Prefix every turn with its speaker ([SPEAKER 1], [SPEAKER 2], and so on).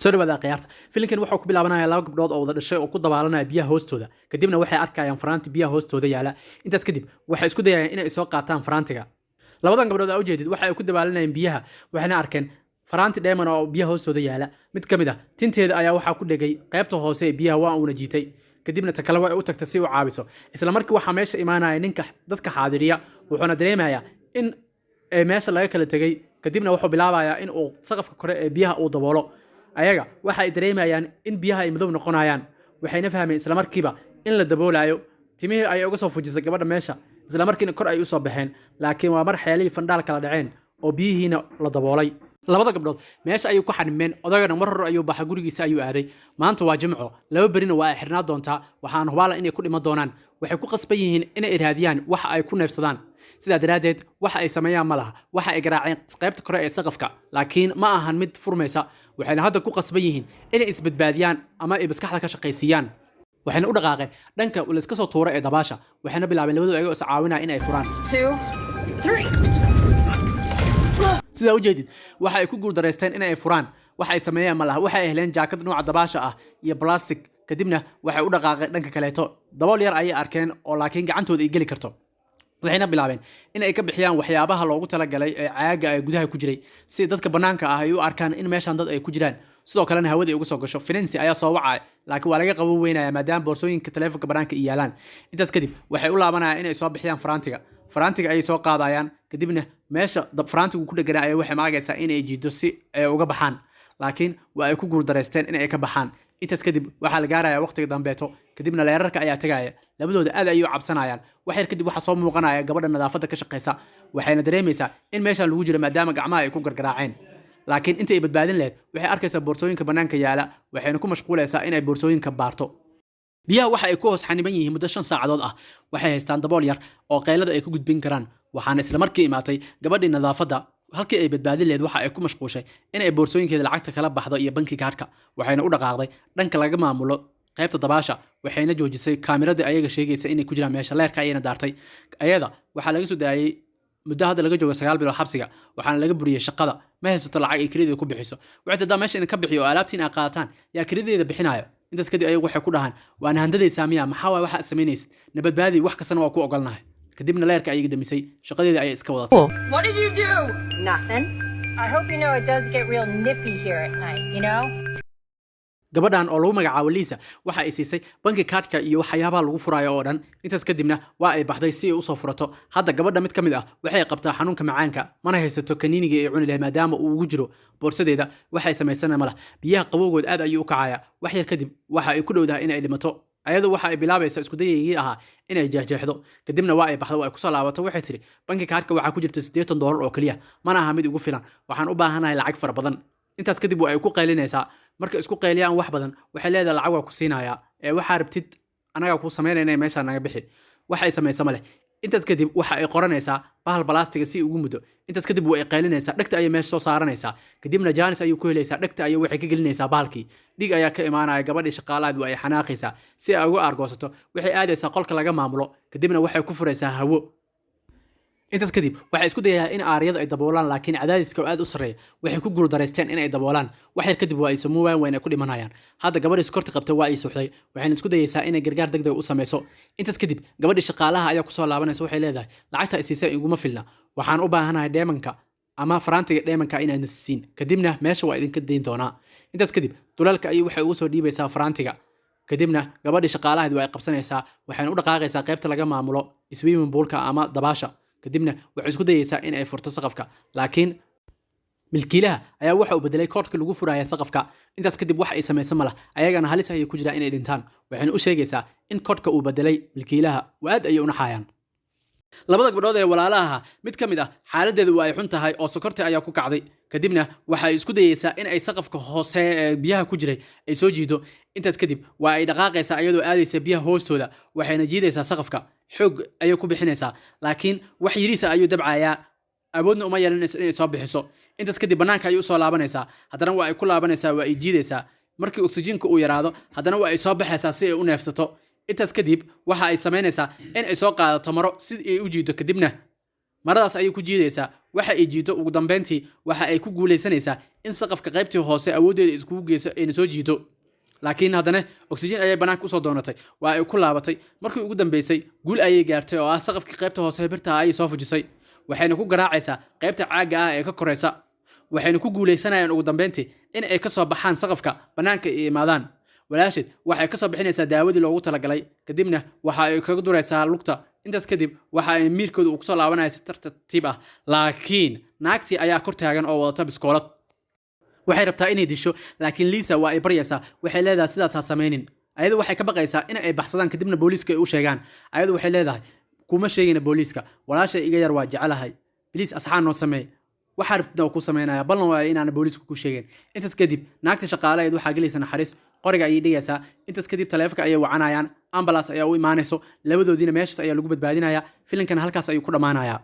[SPEAKER 1] soo dhawaada qiyaarta filimkan waxa uu ku bilaabanayaa laba gabdhood oo wada dhashay oo ku dabaalanaya biyaha hoostooda kadibna waxay arkayaan faraanti biyaha hoostooda yaala intaas kadib waxay isku dayayaan inay soo qaataan faraantiga labadan gabdhood oo ujeedid waxa ay ku dabaalanayaan biyaha waxayna arkeen faraanti dheeman oo biyaha hoostooda yaala mid kamid ah tinteeda ayaa waxa ku dhagay qaybta hoose ee biyaha waa uuna jiitay kadibna ta kale way u tagtay si uu caabiso isla markii waxa meesha imaanaya ninka dadka xaadiriya wuxuuna dareemayaa in meesha laga kala tagay kadibna wuxuu bilaabayaa in uu saqafka kore ee biyaha uu daboolo ayaga waxa ay dareemayaan in biyaha ay madow noqonayaan waxayna fahmeen isla markiiba in la daboolayo timihii ay uga soo fujisay gabadha meesha isla markiina kor ay u soo baxeen laakiin waa mar xeelihii fandhaal kala dhaceen oo biyihiina la daboolay labada gabdhood meesha ayuu ku xanimeen odagana mar hore ayuu baxay gurigiisa ayuu aaday maanta waa jimco laba berina waa ay xirnaa doontaa waxaan hubaala inay ku dhiman doonaan waxay ku qasban yihiin inay iraadiyaan waxa ay ku neefsadaan sidaa daraadeed waxa ay sameeyaan ma laha waxa ay garaaceen qaybta kore ee saqafka laakiin ma ahan mid furmaysa waxayna hadda ku qasban yihiin inay isbadbaadiyaan ama ay maskaxda ka shaqaysiiyaan waxayna u dhaqaaqeen dhanka la iska soo tuuro ee dabaasha waxayna bilaabeen labadu ayagoo is caawinaya in ay furaan
[SPEAKER 2] 2, 3
[SPEAKER 1] sidaa ujeedid waxa ay ku guuldareysteen in ay furaan waxa ay sameeyaan ma laha waxa ay heleen jaakad nooca dabaasha ah iyo plastic kadibna waxay u dhaqaaqeen dhanka kaleeto dabool yar ayay arkeen oo laakiin gacantooda ay geli karto waxayna bilaabeen in ay ka bixiyaan waxyaabaha loogu talagalay ee caaga ay gudaha ku jiray si dadka banaanka ah ay u arkaan in meeshan dad ay ku jiraan sidoo kalena hawada ay uga soo gasho Firenze ayaa soo wacay laakiin waa laga qaban weynaya maadaama boorsooyinka taleefanka banaanka ay yaalaan intaas kadib waxay u laabanayaan in ay soo bixiyaan faraantiga ay soo qaadayaan kadibna meesha faraantigu ku dhaganaa ay waxay maagaysaa in ay jiido si ay uga baxaan laakiin waa ay ku guuldareysteen in ay ka baxaan intaas kadib waxaa la gaarayaa waqtiga dambeeto kadibna leerarka ayaa tagaya labadooda aad ayay u cabsanayaan wax yar kadib waxa soo muuqanaya gabadha nadaafadda ka shaqeysa waxayna dareemaysaa in meeshan lagu jiro maadaama gacmaha ay ku gargaraaceen laakiin inta ay badbaadin lahayd waxay arkaysaa boorsooyinka banaanka yaala waxayna ku mashquulaysaa in ay boorsooyinka baarto biyaha waxa ay ku hoos xaniban yihiin muddo 5 saacadood ah waxay haystaan dabool yar oo qaylada ay ku gudbin karaan waxaana isla markii imaatay gabadhii nadaafadda halkii ay badbaadin lahayd waxa ay ku mashquushay in ay boorsooyinkeeda lacagta kala baxdo iyo banki kaarka waxayna u dhaqaaqday dhanka laga maamulo qaybta dabaasha waxayna joojisay kaamirada ayaga sheegaysa inay ku jiraan meesha leerka ayayna daartay ayada waxaa laga soo daayay muddo hadda laga joogo 9 bilood xabsiga waxaana laga buriyay shaqada ma haysato lacag ay kirideeda ku bixiso waxay taa meesha in ka bixiyo alaabtiin ay qaataan yaa kirideeda bixinayo intaas kadib ayagu waxay ku dhahan waan handadaysaa miya maxaa waxa aad samaynaysid nabadbaadi wax kastana waa ku ogolnahay kadibna leerka ayaga damisay shaqadeeda ayay iska wadatay
[SPEAKER 2] What did you do?
[SPEAKER 3] Nothing. I hope you know it does get real nippy here at night, you know?
[SPEAKER 1] gabadhan oo lagu magacaabo Lisa waxa ay siisay banki kaarka iyo waxyaabaha lagu furayo oo dhan intaas kadibna waa ay baxday si ay u soo furato hadda gabadha mid kamid ah waxay qabtaa xanuunka macaanka mana haysato kaniiniga ay cuni lahayd maadaama uu ugu jiro boorsadeeda waxay sameysana malaha biyaha qabowgood aad ayuu u kacaya wax yar kadib waxa ay ku dhowdahay in ay dhimato ayadu waxa ay bilaabaysaa isku dayayay ahaa in ay jeexjeexdo kadibna waa ay baxdo waa ay ku soo laabato waxay tiri banki kaarka waxa ku jirta $80 oo kaliya mana aha mid ugu filan waxaan u baahanahay lacag fara badan intaas kadib waa ay ku qaylinaysaa marka isku qayliyaan wax badan waxay leedahay lacag waa ku siinayaa ee waxa rabtid anaga ku sameeynayna meesha naga bixi waxa ay sameeyso male intaas kadib waxa ay qoranaysaa bahal balaastiga si ugu muddo intaas kadib way qaylinaysaa dhagta ay meesha soo saaranaysaa kadibna Janice ayuu ku helaysaa dhagta ay waxay ka gelinaysaa bahalkii dhig ayaa ka imaanaya gabadhii shaqaalaad waa ay xanaaqaysaa si ay uga argoosato waxay aadaysaa qolka laga maamulo kadibna waxay ku furaysaa hawo intaas kadib waxay isku dayayaan in aariyada ay daboolaan laakiin cadaadiska aad u sareeya waxay ku guuldareysteen in ay daboolaan wax yar kadib waa ay samuwaan wayna ku dhimanayaan hadda gabadhii skorti qabtay waa ay suuxday waxayna isku dayaysaa inay gargaar degdeg u sameyso intaas kadib gabadhii shaqaalaha ayaa ku soo laabanaysa waxay leedahay lacagta ay siisay iguma filna waxaan u baahanahay dheemanka ama faraantiga dheemanka inaad nasiin kadibna meesha waa idinka deyn doonaa intaas kadib dulalka ayay waxay ugu soo dhiibaysaa faraantiga kadibna gabadhii shaqaalaha waa ay qabsanaysaa waxayna u dhaqaaqaysaa qaybta laga maamulo swimming poolka ama dabaasha kadibna waxay isku dayaysaa in ay furto saqafka laakiin milkiilaha ayaa waxa uu bedelay koodhka lagu furaya saqafka intaas kadib wax ay sameeysan malaha ayagana halis ay ku jiraan inay dhintaan waxayna u sheegaysaa in koodhka uu bedelay milkiilaha waad ay u naxayaan labada gabdhood ee walaalaha mid kamid ah xaaladeedu waa ay xun tahay oo sokorta ayaa ku kacday kadibna waxay isku dayaysaa in ay saqafka hoose ee biyaha ku jiray ay soo jiido intaas kadib waa ay dhaqaaqaysaa iyadoo aadaysa biyaha hoostooda waxayna jiidaysaa saqafka xoog ayay ku bixinaysaa laakiin wax yiriisa ayuu dabcayaa awoodna uma yeelanayso inay soo bixiso intaas kadib banaanka ayuu soo laabanaysaa haddana waa ay ku laabanaysaa waa ay jiidaysaa markii oksijiinka uu yaraado haddana waa ay soo baxaysaa si ay u neefsato intaas kadib waxa ay sameynaysaa in ay soo qaadato maro si ay u jiido kadibna maradaas ayay ku jiidaysaa waxa ay jiito ugu dambeyntii waxa ay ku guuleysanaysaa in saqafka qaybtii hoose awoodeeda iskugu geyso ayna soo jiito laakiin haddana oxygen ayay banaanka usoo doonatay waa ay ku laabatay markii ugu dambeysay guul ayay gaartay oo ah saqafkii qaybta hoose birta ayay soo fujisay waxayna ku garaacaysaa qaybta caaga ah ee ka koraysa waxayna ku guuleysanayaan ugu dambeyntii in ay ka soo baxaan saqafka banaanka ay imaadaan walaashid waxay ka soo bixinaysaa daawadii loogu talagalay kadibna waxa ay kaga duraysaa lugta intaas kadib waxa ay miirkooda ugu soo laabanaysa si tartiib ah laakiin naagtii ayaa kor taagan oo wadata biskoolad waxay rabtaa inay disho laakiin Lisa waa ay baryaysaa waxay leedahay sidaas ha sameeynin ayadu waxay ka baqaysaa in ay baxsadaan kadibna booliiska ay u sheegaan ayadu waxay leedahay kuma sheegina booliiska walaasha iga yar waa jecelahay please asxaan noo samee waxa rabtaa ku sameynaya ballan waa inaan booliisku ku sheegin intaas kadib naagta shaqaalaheed waxa galaysa naxariis qoriga ayay dhigaysaa intaas kadib taleefanka ayay wacanayaan ambulance ayaa u imaanayso labadoodiina meeshaas ayaa lagu badbaadinayaa filimkan halkaas ayuu ku dhamaanayaa